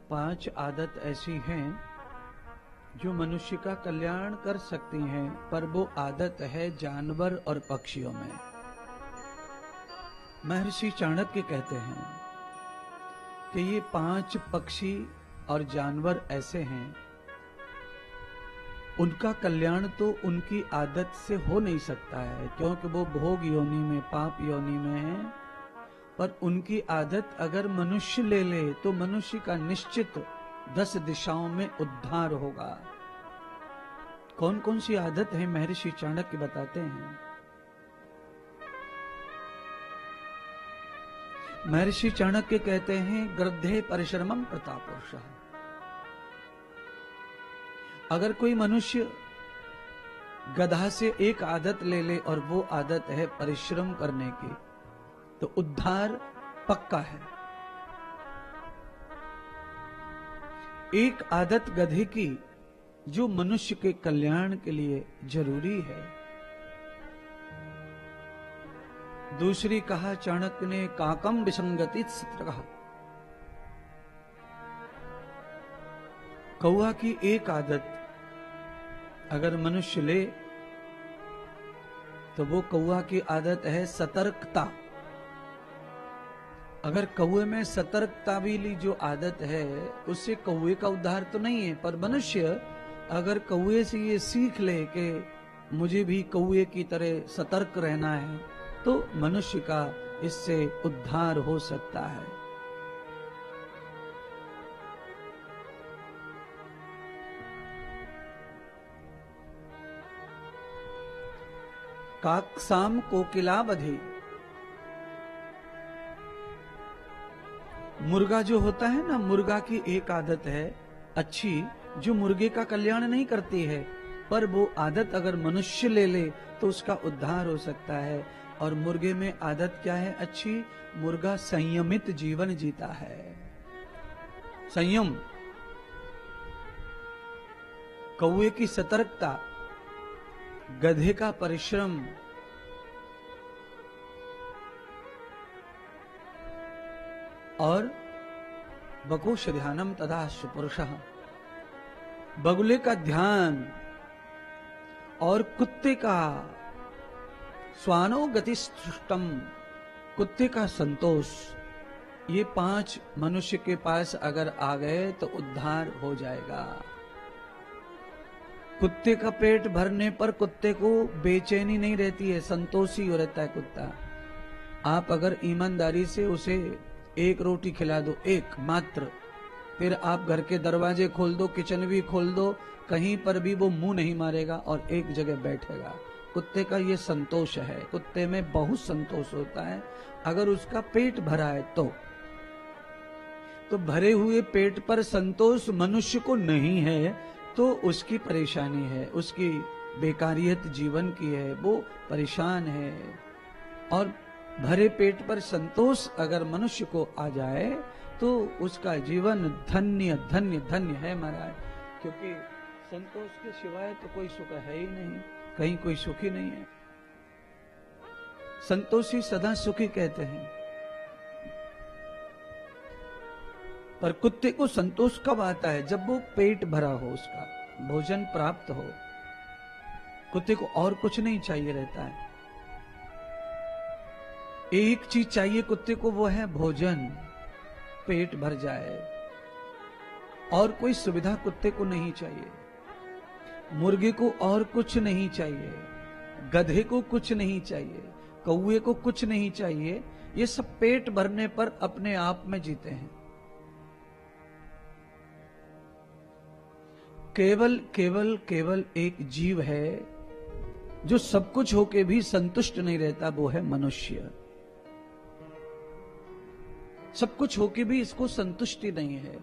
5 आदत ऐसी हैं जो मनुष्य का कल्याण कर सकती हैं, पर वो आदत है जानवर और पक्षियों में। महर्षि चाणक्य कहते हैं कि ये 5 पक्षी और जानवर ऐसे हैं, उनका कल्याण तो उनकी आदत से हो नहीं सकता है, क्योंकि वो भोग योनि में, पाप योनि में है। पर उनकी आदत अगर मनुष्य ले ले तो मनुष्य का निश्चित 10 दिशाओं में उद्धार होगा। कौन कौन सी आदत है महर्षि चाणक्य बताते हैं। महर्षि चाणक्य कहते हैं, गृद्धे परिश्रमं प्रतापुरुषः। अगर कोई मनुष्य गधा से एक आदत ले ले और वो आदत है परिश्रम करने की, तो उद्धार पक्का है। एक आदत गधे की जो मनुष्य के कल्याण के लिए जरूरी है। दूसरी कहा चाणक्य ने, काकम विसंगति सत्रह। कौआ की एक आदत अगर मनुष्य ले तो वो कौआ की आदत है सतर्कता। अगर कौए में सतर्कता वाली जो आदत है, उससे कौए का उद्धार तो नहीं है, पर मनुष्य अगर कौए से ये सीख ले कि मुझे भी कौए की तरह सतर्क रहना है, तो मनुष्य का इससे उद्धार हो सकता है। काकसाम कोकिलावधि। मुर्गा जो होता है ना, मुर्गा की एक आदत है अच्छी जो मुर्गे का कल्याण नहीं करती है, पर वो आदत अगर मनुष्य ले ले तो उसका उद्धार हो सकता है। और मुर्गे में आदत क्या है अच्छी? मुर्गा संयमित जीवन जीता है। संयम। कौए की सतर्कता, गधे का परिश्रम, और बकुश ध्यानम तथा सुपुरुषः। बगुले का ध्यान और कुत्ते का स्वानो गतिस्तुष्टम, कुत्ते का संतोष। ये 5 मनुष्य के पास अगर आ गए तो उद्धार हो जाएगा। कुत्ते का पेट भरने पर कुत्ते को बेचैनी नहीं रहती है, संतोषी हो रहता है कुत्ता। आप अगर ईमानदारी से उसे एक रोटी खिला दो, एक मात्र, फिर आप घर के दरवाजे खोल दो, किचन भी खोल दो, कहीं पर भी वो मुंह नहीं मारेगा और एक जगह बैठेगा। कुत्ते का ये संतोष है। कुत्ते में बहुत संतोष होता है अगर उसका पेट भरा है तो भरे हुए पेट पर संतोष मनुष्य को नहीं है तो उसकी परेशानी है, उसकी बेकारियत जीवन की है, वो परेशान है। और भरे पेट पर संतोष अगर मनुष्य को आ जाए तो उसका जीवन धन्य धन्य धन्य है महाराज। क्योंकि संतोष के सिवाय तो कोई सुख है ही नहीं, कहीं कोई सुखी नहीं है। संतोषी सदा सुखी कहते हैं। पर कुत्ते को संतोष कब आता है? जब वो पेट भरा हो, उसका भोजन प्राप्त हो। कुत्ते को और कुछ नहीं चाहिए रहता है। एक चीज चाहिए कुत्ते को, वो है भोजन, पेट भर जाए, और कोई सुविधा कुत्ते को नहीं चाहिए। मुर्गे को और कुछ नहीं चाहिए, गधे को कुछ नहीं चाहिए, कौए को कुछ नहीं चाहिए। ये सब पेट भरने पर अपने आप में जीते हैं। केवल केवल केवल एक जीव है जो सब कुछ होके भी संतुष्ट नहीं रहता, वो है मनुष्य। सब कुछ होके भी इसको संतुष्टि नहीं है।